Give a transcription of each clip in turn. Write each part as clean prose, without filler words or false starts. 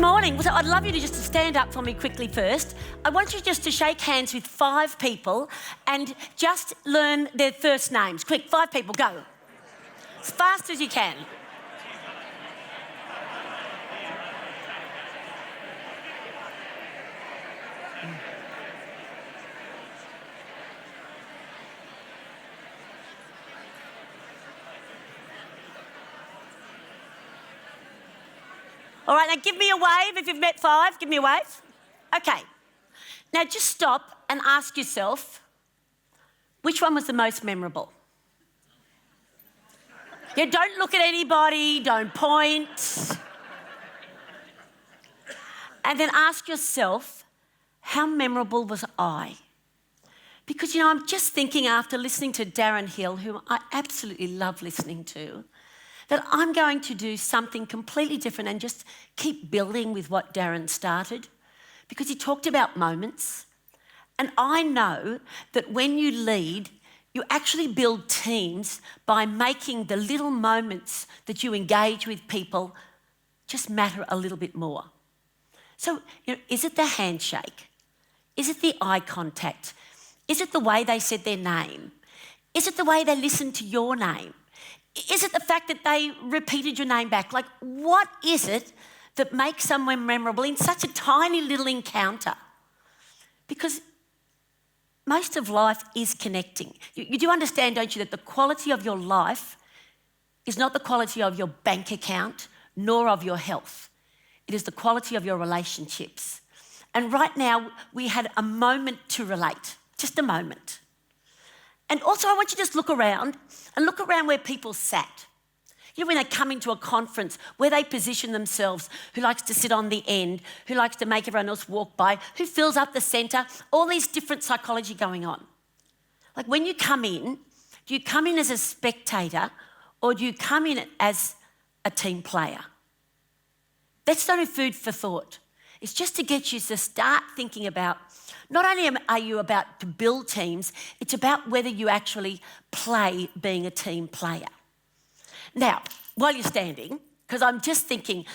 morning. So I'd love you to just stand up for me quickly first. I want you just to shake hands with 5 people and just learn their first names. Quick, 5 people, go. As fast as you can. All right, now give me a wave if you've met 5. Give me a wave. Okay. Now just stop and ask yourself, which one was the most memorable? Yeah, don't look at anybody, don't point. And then ask yourself, how memorable was I? Because, I'm just thinking after listening to Darren Hill, whom I absolutely love listening to, that I'm going to do something completely different and just keep building with what Darren started, because he talked about moments. And I know that when you lead, you actually build teams by making the little moments that you engage with people just matter a little bit more. So, is it the handshake? Is it the eye contact? Is it the way they said their name? Is it the way they listened to your name? Is it the fact that they repeated your name back? Like, what is it that makes someone memorable in such a tiny little encounter? Because most of life is connecting. You do understand, don't you, that the quality of your life is not the quality of your bank account nor of your health. It is the quality of your relationships. And right now, we had a moment to relate, just a moment. And also, I want you to just look around where people sat. When they come into a conference, where they position themselves, who likes to sit on the end, who likes to make everyone else walk by, who fills up the centre, all these different psychology going on. Like when you come in, do you come in as a spectator or do you come in as a team player? That's not food for thought. It's just to get you to start thinking about, not only are you about to build teams, it's about whether you actually play being a team player. Now, while you're standing, because I'm just thinking,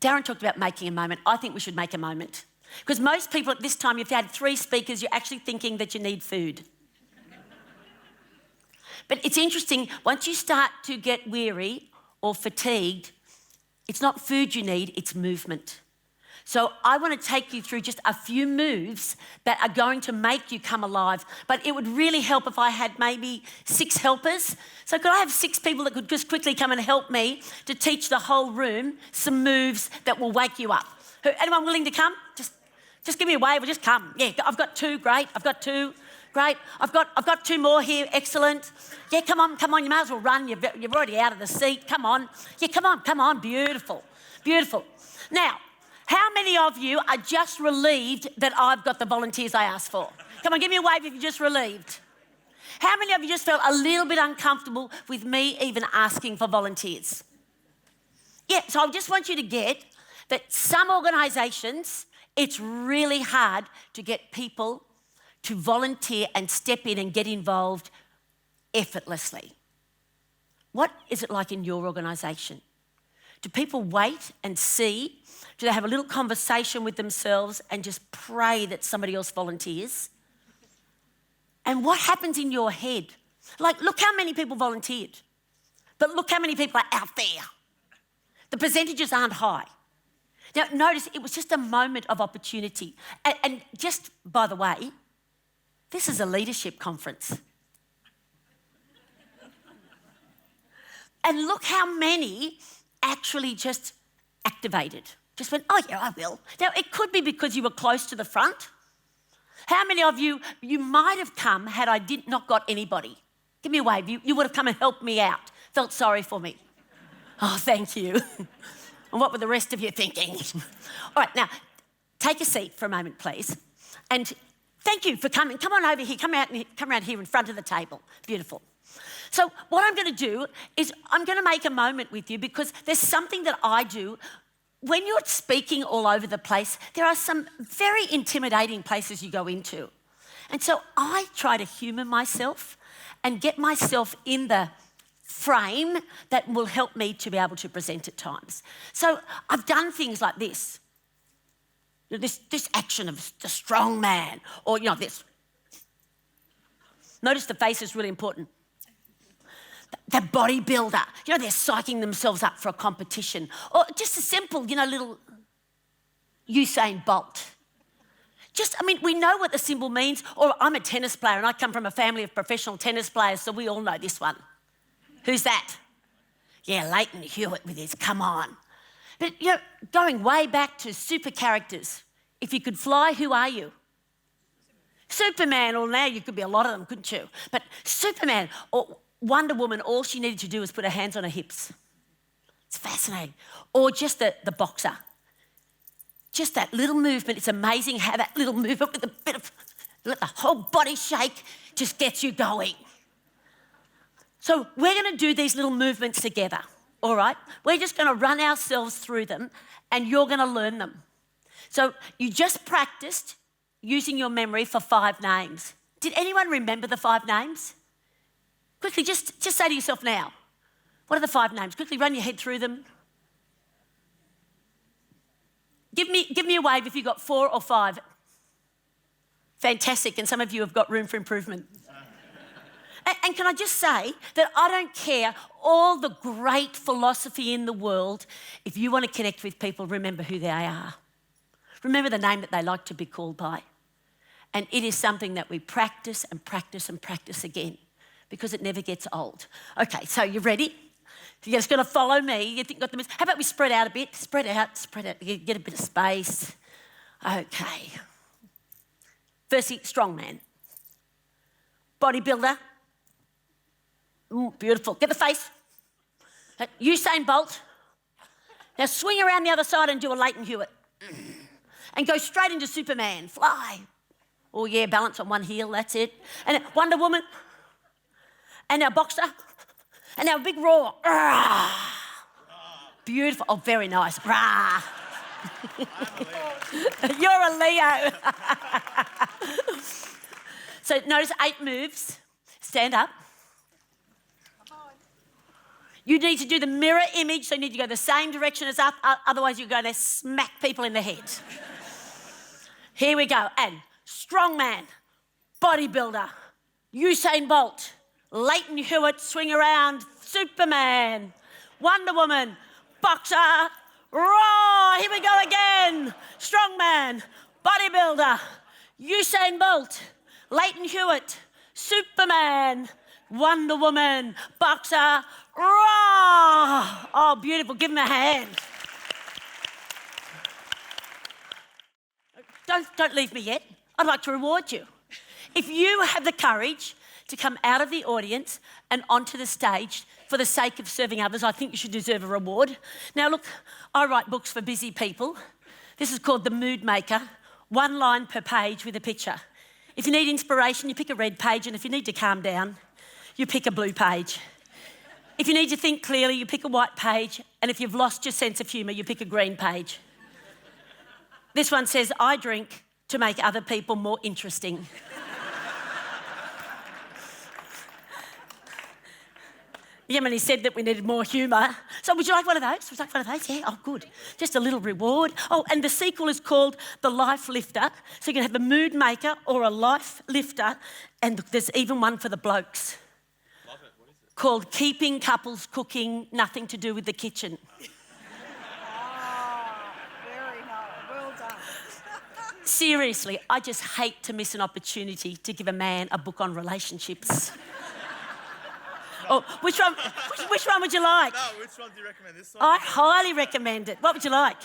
Darren talked about making a moment. I think we should make a moment. Because most people at this time, if you had 3 speakers, you're actually thinking that you need food. But it's interesting, once you start to get weary or fatigued, it's not food you need, it's movement. So I want to take you through just a few moves that are going to make you come alive. But it would really help if I had maybe 6 helpers. So could I have 6 people that could just quickly come and help me to teach the whole room some moves that will wake you up? Anyone willing to come? Just give me a wave or just come. Yeah, I've got 2, great. I've got 2, great. I've got 2 more here, excellent. Yeah, come on, you may as well run. You're already out of the seat, come on. Yeah, come on, beautiful. Now, how many of you are just relieved that I've got the volunteers I asked for? Come on, give me a wave if you're just relieved. How many of you just felt a little bit uncomfortable with me even asking for volunteers? Yeah, so I just want you to get that some organisations, it's really hard to get people to volunteer and step in and get involved effortlessly. What is it like in your organisation? Do people wait and see? Do they have a little conversation with themselves and just pray that somebody else volunteers? And what happens in your head? Like, look how many people volunteered, but look how many people are out there. The percentages aren't high. Now, notice it was just a moment of opportunity. And just, by the way, this is a leadership conference. And look how many actually just activated. Just went, oh yeah, I will. Now, it could be because you were close to the front. How many of you might have come had I not got anybody? Give me a wave. You would have come and helped me out. Felt sorry for me. Oh, thank you. And what were the rest of you thinking? All right, now, take a seat for a moment, please. And thank you for coming. Come on over here. Come around here in front of the table. Beautiful. So what I'm going to do is I'm going to make a moment with you because there's something that I do. When you're speaking all over the place, there are some very intimidating places you go into. And so I try to humour myself and get myself in the frame that will help me to be able to present at times. So I've done things like this. This action of the strong man, or, this. Notice the face is really important. The bodybuilder, they're psyching themselves up for a competition. Or just a simple, little Usain Bolt. We know what the symbol means. Or I'm a tennis player and I come from a family of professional tennis players, so we all know this one. Who's that? Yeah, Leighton Hewitt with his come on. But, going way back to super characters, if you could fly, who are you? Superman, or now you could be a lot of them, couldn't you? But Superman or Wonder Woman, all she needed to do was put her hands on her hips. It's fascinating. Or just the boxer. Just that little movement. It's amazing how that little movement with a bit of, let the whole body shake, just gets you going. So we're going to do these little movements together, all right? We're just going to run ourselves through them and you're going to learn them. So you just practiced using your memory for 5 names. Did anyone remember the 5 names? Quickly, just say to yourself now, what are the 5 names? Quickly run your head through them. Give me a wave if you've got 4 or 5. Fantastic, and some of you have got room for improvement. And can I just say that I don't care all the great philosophy in the world. If you want to connect with people, remember who they are. Remember the name that they like to be called by. And it is something that we practice and practice and practice again because it never gets old. Okay, so you ready? You're just going to follow me. You think got the How about we spread out a bit? Spread out. Get a bit of space. Okay. Firstly, strong man. Bodybuilder. Beautiful. Get the face. Usain Bolt. Now swing around the other side and do a Leighton Hewitt. And go straight into Superman. Fly. Oh, yeah, balance on one heel, that's it. And Wonder Woman. And our boxer. And our big roar. Beautiful. Oh, very nice. You're a Leo. So notice 8 moves. Stand up. You need to do the mirror image, so you need to go the same direction as up, otherwise you're going to smack people in the head. Here we go. And strongman, bodybuilder, Usain Bolt, Leighton Hewitt, swing around, Superman, Wonder Woman, boxer, roar, here we go again. Strongman, bodybuilder, Usain Bolt, Leighton Hewitt, Superman, Wonder Woman, boxer, roar. Oh, beautiful. Give him a hand. Don't leave me yet. I'd like to reward you. If you have the courage to come out of the audience and onto the stage for the sake of serving others, I think you should deserve a reward. Now, look, I write books for busy people. This is called The Mood Maker, 1 line per page with a picture. If you need inspiration, you pick a red page, and if you need to calm down, you pick a blue page. If you need to think clearly, you pick a white page, and if you've lost your sense of humour, you pick a green page. This one says, I drink to make other people more interesting. Yemeni said that we needed more humour. So would you like one of those? Would you like one of those? Yeah, oh, good. Just a little reward. Oh, and the sequel is called The Life Lifter. So you can have a mood maker or a life lifter, and there's even one for the blokes. Love it. What is it? Called Keeping Couples Cooking, Nothing to Do with the Kitchen. Very nice. Well done. Seriously, I just hate to miss an opportunity to give a man a book on relationships. Oh, which one would you like? No, which one do you recommend? This one? I highly recommend it. What would you like?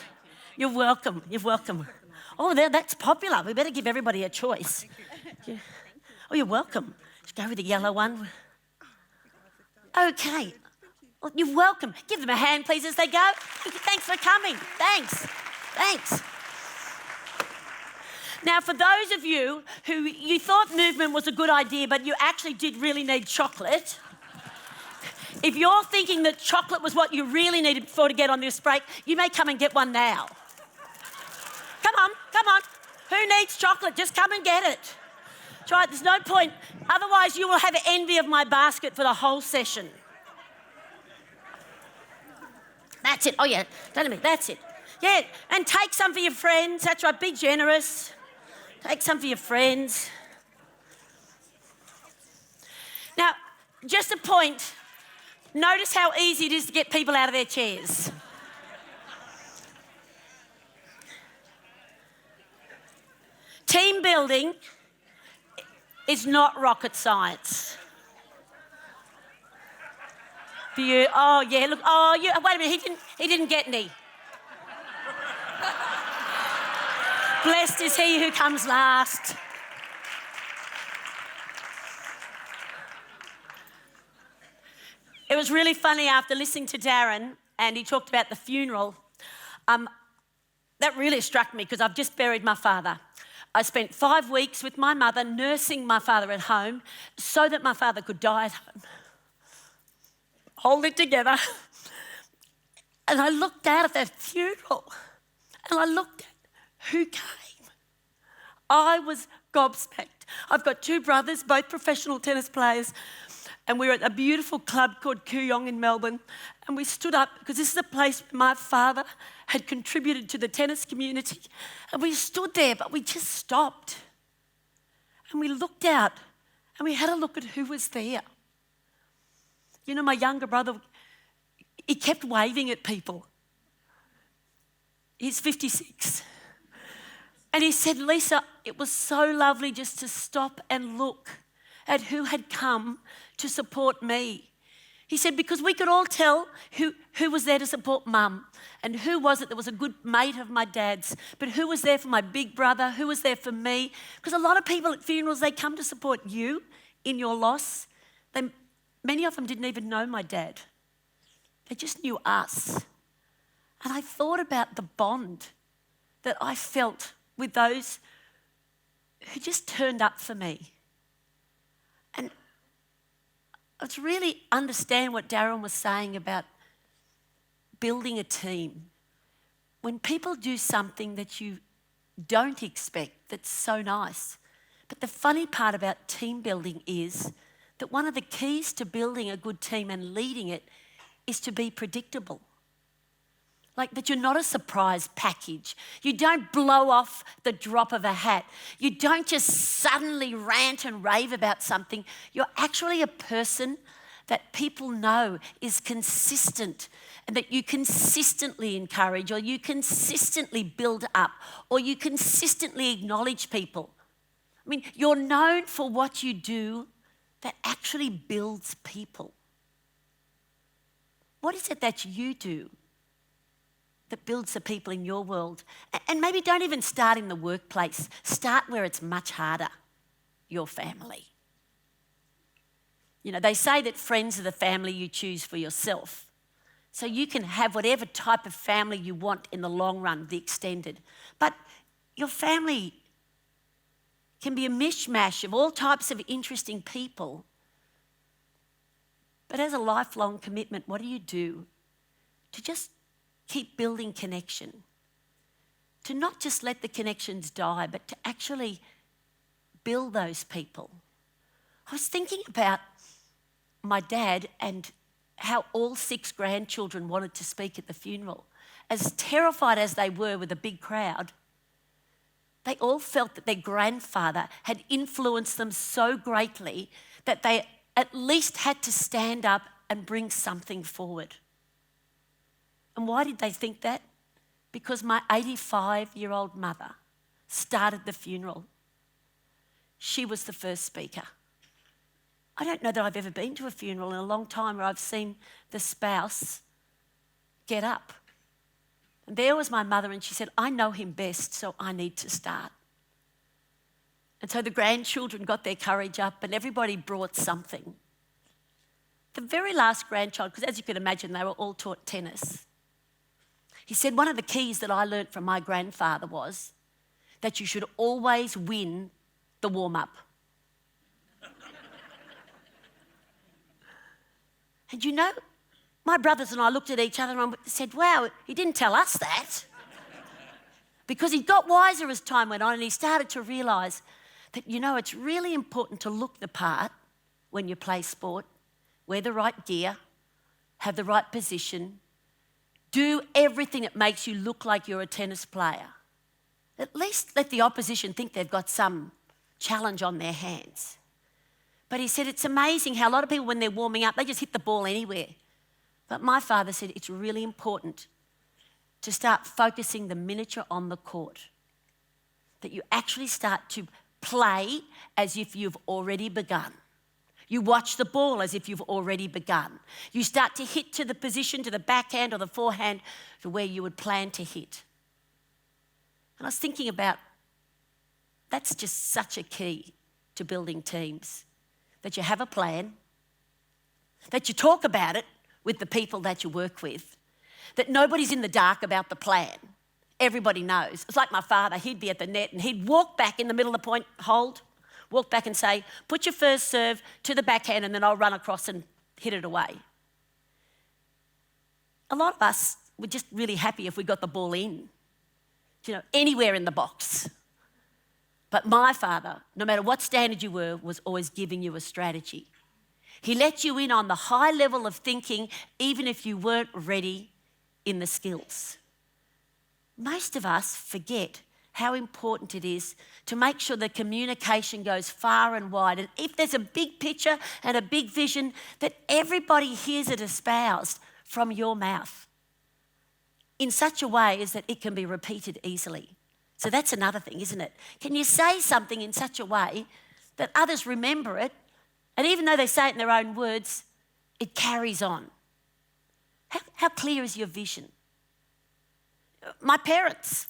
You're welcome. You're welcome. Oh, that's popular. We better give everybody a choice. Yeah. Oh, you're welcome. Just go with the yellow one. Okay. Well, you're welcome. Give them a hand, please, as they go. Thanks for coming. Thanks. Now, for those of you who you thought movement was a good idea, but you actually did really need chocolate, if you're thinking that chocolate was what you really needed to get on this break, you may come and get one now. Come on. Who needs chocolate? Just come and get it. Try it. There's no point. Otherwise, you will have envy of my basket for the whole session. That's it. Oh, yeah. Don't me. That's it. Yeah, and take some for your friends. That's right, be generous. Take some for your friends. Now, just a point. Notice how easy it is to get people out of their chairs. Team building is not rocket science. Oh, yeah, look. Oh, yeah, wait a minute. He didn't get any. Blessed is he who comes last. It was really funny after listening to Darren and he talked about the funeral. That really struck me because I've just buried my father. I spent 5 weeks with my mother nursing my father at home so that my father could die at home. Hold it together. And I looked out at that funeral and I looked at who came. I was gobsmacked. I've got 2 brothers, both professional tennis players, and we were at a beautiful club called Kooyong in Melbourne, and we stood up because this is a place where my father had contributed to the tennis community, and we stood there, but we just stopped. And we looked out and we had a look at who was there. You know, my younger brother, he kept waving at people. He's 56. And he said, Lisa, it was so lovely just to stop and look at who had come to support me. He said, because we could all tell who was there to support Mum and who was it that was a good mate of my dad's, but who was there for my big brother, who was there for me. Because a lot of people at funerals, they come to support you in your loss. Many of them didn't even know my dad. They just knew us. And I thought about the bond that I felt with those who just turned up for me. And I was really understand what Darren was saying about building a team. When people do something that you don't expect, that's so nice. But the funny part about team building is that one of the keys to building a good team and leading it is to be predictable. Like that you're not a surprise package. You don't blow off the drop of a hat. You don't just suddenly rant and rave about something. You're actually a person that people know is consistent and that you consistently encourage or you consistently build up or you consistently acknowledge people. I mean, you're known for what you do that actually builds people. What is it that you do that builds the people in your world? And maybe don't even start in the workplace. Start where it's much harder, your family. You know, they say that friends are the family you choose for yourself. So you can have whatever type of family you want in the long run, the extended. But your family can be a mishmash of all types of interesting people. But as a lifelong commitment, what do you do to just keep building connection? To not just let the connections die, but to actually build those people. I was thinking about my dad and how all 6 grandchildren wanted to speak at the funeral. As terrified as they were with a big crowd, they all felt that their grandfather had influenced them so greatly that they at least had to stand up and bring something forward. And why did they think that? Because my 85-year-old mother started the funeral. She was the first speaker. I don't know that I've ever been to a funeral in a long time where I've seen the spouse get up. And there was my mother, and she said, I know him best, so I need to start. And so the grandchildren got their courage up and everybody brought something. The very last grandchild, because as you can imagine, they were all taught tennis. He said one of the keys that I learnt from my grandfather was that you should always win the warm-up. And you know, my brothers and I looked at each other and said, wow, he didn't tell us that. Because he got wiser as time went on and he started to realise that, you know, it's really important to look the part when you play sport, wear the right gear, have the right position, Do everything that makes you look like you're a tennis player. At least let the opposition think they've got some challenge on their hands. But he said it's amazing how a lot of people, when they're warming up, they just hit the ball anywhere. But my father said it's really important to start focusing the miniature on the court, that you actually start to play as if you've already begun. You watch the ball as if you've already begun. You start to hit to the position, to the backhand or the forehand, to where you would plan to hit. And I was thinking about, that's just such a key to building teams, that you have a plan, that you talk about it with the people that you work with, that nobody's in the dark about the plan. Everybody knows. It's like my father, he'd be at the net and he'd walk back in the middle of the point, hold, walk back and say, put your first serve to the backhand and then I'll run across and hit it away. A lot of us were just really happy if we got the ball in, anywhere in the box. But my father, no matter what standard you were, was always giving you a strategy. He let you in on the high level of thinking, even if you weren't ready in the skills. Most of us forget how important it is to make sure the communication goes far and wide. And if there's a big picture and a big vision, that everybody hears it espoused from your mouth in such a way as that it can be repeated easily. So that's another thing, isn't it? Can you say something in such a way that others remember it, and even though they say it in their own words, it carries on? How clear is your vision? My parents,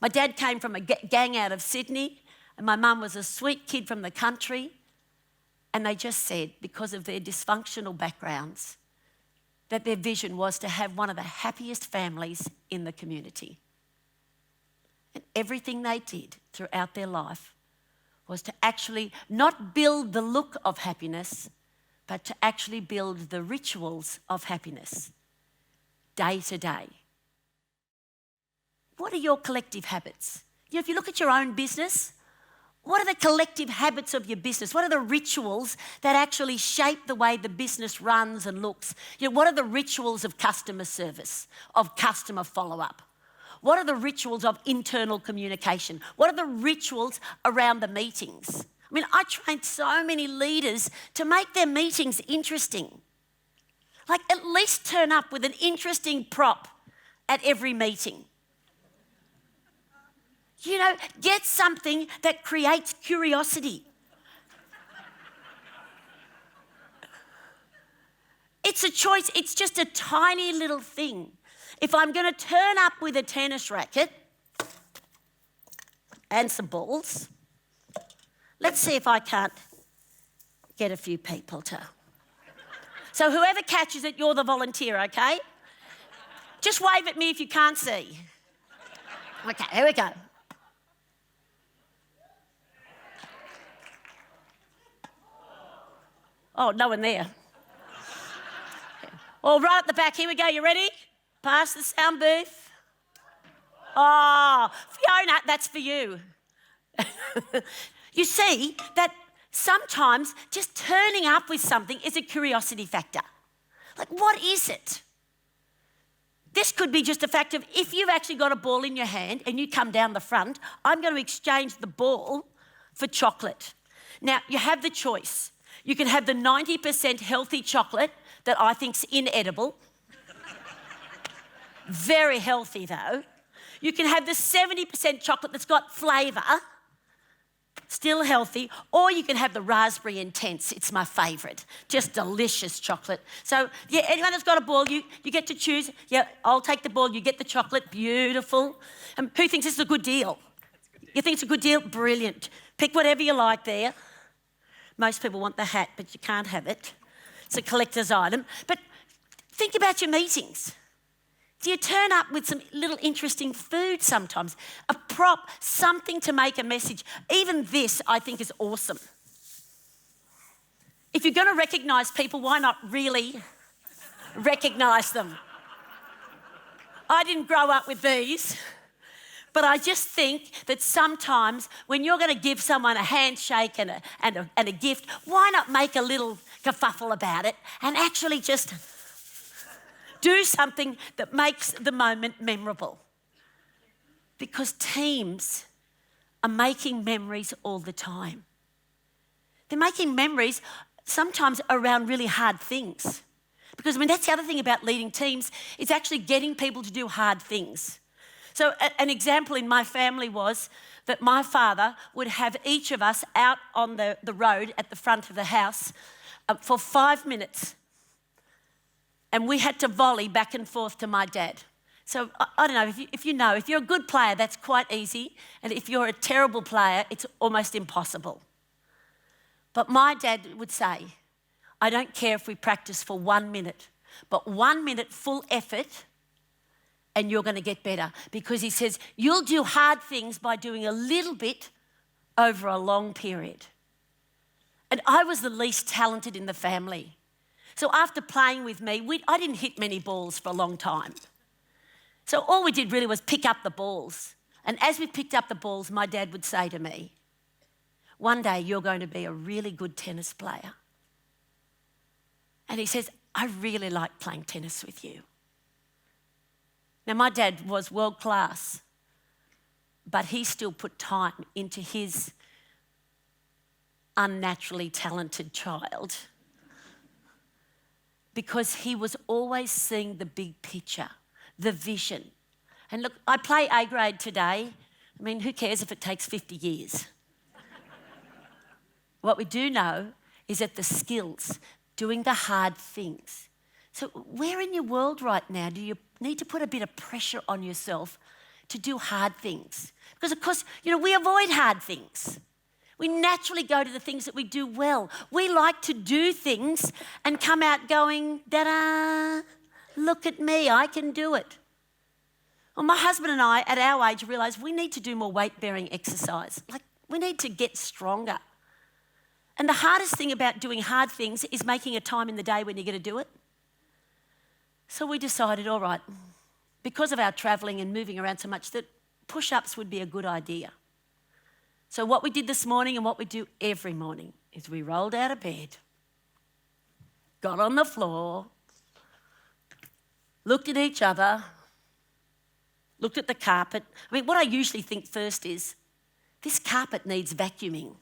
my dad came from a gang out of Sydney, and my mum was a sweet kid from the country, and they just said, because of their dysfunctional backgrounds, that their vision was to have one of the happiest families in the community. And everything they did throughout their life was to actually not build the look of happiness, but to actually build the rituals of happiness day to day. What are your collective habits? If you look at your own business, what are the collective habits of your business? What are the rituals that actually shape the way the business runs and looks? What are the rituals of customer service, of customer follow-up? What are the rituals of internal communication? What are the rituals around the meetings? I mean, I trained so many leaders to make their meetings interesting. Like, at least turn up with an interesting prop at every meeting. Get something that creates curiosity. It's a choice. It's just a tiny little thing. If I'm going to turn up with a tennis racket and some balls, let's see if I can't get a few people to. So whoever catches it, you're the volunteer, okay? Just wave at me if you can't see. Okay, here we go. Oh, no one there. Well, right at the back, here we go. You ready? Pass the sound booth. Oh, Fiona, that's for you. You see that sometimes just turning up with something is a curiosity factor. Like, what is it? This could be just a fact of, if you've actually got a ball in your hand and you come down the front, I'm going to exchange the ball for chocolate. Now, you have the choice. You can have the 90% healthy chocolate that I think's inedible. Very healthy, though. You can have the 70% chocolate that's got flavour, still healthy, or you can have the raspberry intense. It's my favourite. Just delicious chocolate. So, yeah, anyone that's got a ball, you get to choose. Yeah, I'll take the ball, you get the chocolate. Beautiful. Who thinks this is a good deal? You think it's a good deal? Brilliant. Pick whatever you like there. Most people want the hat, but you can't have it. It's a collector's item. But think about your meetings. Do you turn up with some little interesting food sometimes? A prop, something to make a message. Even this, I think, is awesome. If you're going to recognise people, why not really recognise them? I didn't grow up with these. But I just think that sometimes when you're going to give someone a handshake and a gift, why not make a little kerfuffle about it and actually just Do something that makes the moment memorable. Because teams are making memories all the time. They're making memories sometimes around really hard things. Because, that's the other thing about leading teams, it's actually getting people to do hard things. So an example in my family was that my father would have each of us out on the road at the front of the house for 5 minutes. And we had to volley back and forth to my dad. So I don't know, if you're a good player, that's quite easy. And if you're a terrible player, it's almost impossible. But my dad would say, I don't care if we practice for 1 minute, but 1 minute full effort and you're going to get better. Because he says, you'll do hard things by doing a little bit over a long period. And I was the least talented in the family. So after playing with me, I didn't hit many balls for a long time. So all we did really was pick up the balls. And as we picked up the balls, my dad would say to me, one day you're going to be a really good tennis player. And he says, I really like playing tennis with you. Now, my dad was world class, but he still put time into his unnaturally talented child because he was always seeing the big picture, the vision. And look, I play A grade today. Who cares if it takes 50 years? What we do know is that the skills, doing the hard things. So where in your world right now do you need to put a bit of pressure on yourself to do hard things? Because, of course, we avoid hard things. We naturally go to the things that we do well. We like to do things and come out going, da-da, look at me, I can do it. Well, my husband and I, at our age, realised we need to do more weight-bearing exercise. We need to get stronger. And the hardest thing about doing hard things is making a time in the day when you're going to do it. So we decided, all right, because of our travelling and moving around so much, that push-ups would be a good idea. So what we did this morning and what we do every morning is we rolled out of bed, got on the floor, looked at each other, looked at the carpet. What I usually think first is, this carpet needs vacuuming.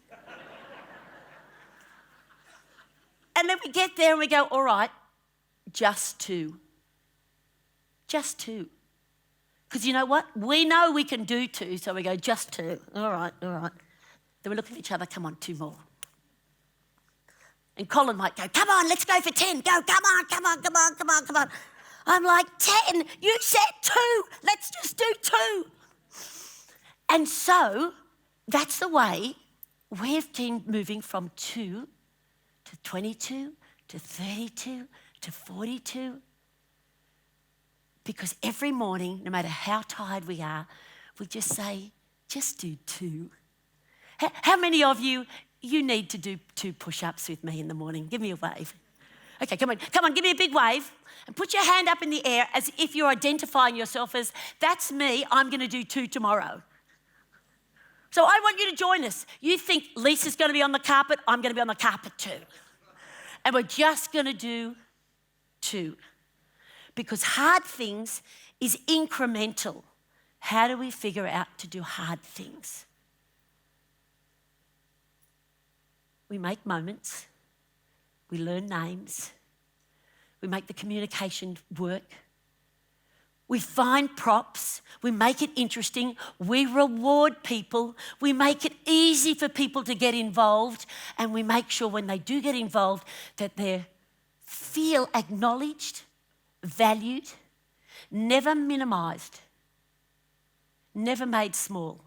And then we get there and we go, all right, just two. Just two. Because you know what? We know we can do two, so we go, just two. All right, all right. Then we look at each other, come on, two more. And Colin might go, come on, let's go for 10. Go, come on, come on, come on, come on, come on. I'm like, 10? You said 2. Let's just do 2. And so that's the way we've been moving from 2 to 22 to 32 to 42. Because every morning, no matter how tired we are, we just say, just do 2. How many of you need to do 2 push-ups with me in the morning? Give me a wave. Okay, come on, give me a big wave. And put your hand up in the air as if you're identifying yourself as, that's me, I'm going to do 2 tomorrow. So I want you to join us. You think Lisa's going to be on the carpet, I'm going to be on the carpet too. And we're just going to do 2. Because hard things is incremental. How do we figure out to do hard things? We make moments. We learn names. We make the communication work. We find props. We make it interesting. We reward people. We make it easy for people to get involved. And we make sure when they do get involved that they feel acknowledged, valued, never minimised, never made small.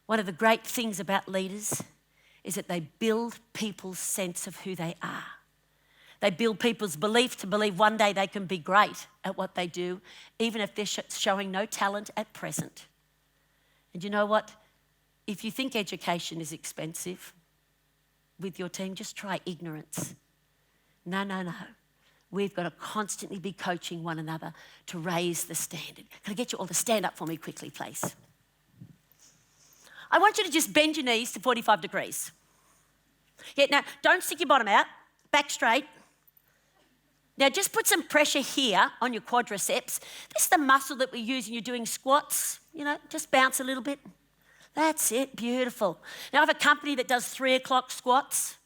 One of the great things about leaders is that they build people's sense of who they are. They build people's belief to believe one day they can be great at what they do, even if they're showing no talent at present. And you know what? If you think education is expensive with your team, just try ignorance. No. We've got to constantly be coaching one another to raise the standard. Can I get you all to stand up for me quickly, please? I want you to just bend your knees to 45 degrees. Yeah, now, don't stick your bottom out. Back straight. Now just put some pressure here on your quadriceps. This is the muscle that we use when you're doing squats. You know, just bounce a little bit. That's it, beautiful. Now I have a company that does 3 o'clock squats.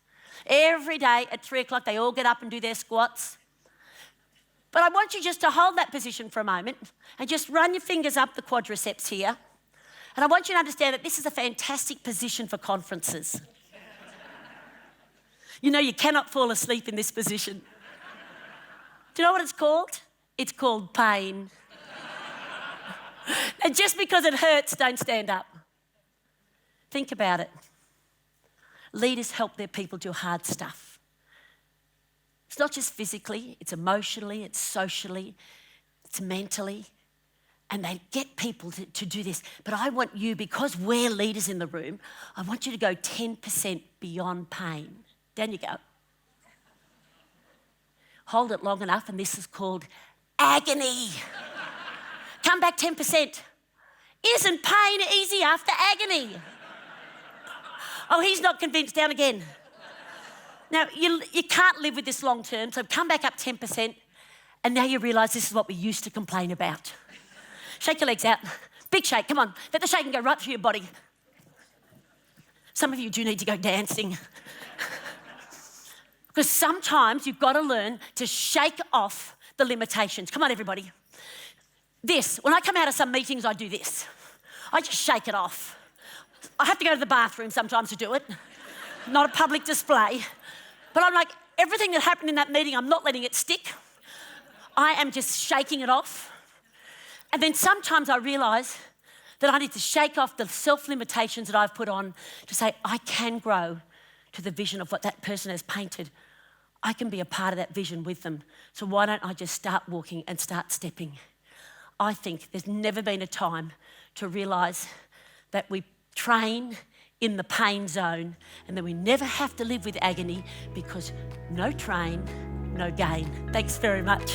Every day at 3 o'clock, they all get up and do their squats. But I want you just to hold that position for a moment and just run your fingers up the quadriceps here. And I want you to understand that this is a fantastic position for conferences. You know, you cannot fall asleep in this position. Do you know what it's called? It's called pain. And just because it hurts, don't stand up. Think about it. Leaders help their people do hard stuff. It's not just physically, it's emotionally, it's socially, it's mentally. And they get people to do this. But I want you, because we're leaders in the room, I want you to go 10% beyond pain. Down you go. Hold it long enough, and this is called agony. Come back 10%. Isn't pain easy after agony? Oh, he's not convinced. Down again. Now, you can't live with this long term, so come back up 10%, and now you realise this is what we used to complain about. Shake your legs out. Big shake, come on. Let the shaking go right through your body. Some of you do need to go dancing. Because sometimes you've got to learn to shake off the limitations. Come on, everybody. When I come out of some meetings, I do this. I just shake it off. I have to go to the bathroom sometimes to do it. Not a public display. But I'm like, everything that happened in that meeting, I'm not letting it stick. I am just shaking it off. And then sometimes I realise that I need to shake off the self-limitations that I've put on to say, I can grow to the vision of what that person has painted. I can be a part of that vision with them. So why don't I just start walking and start stepping? I think there's never been a time to realise that we train in the pain zone and then we never have to live with agony, because no train, no gain. Thanks very much.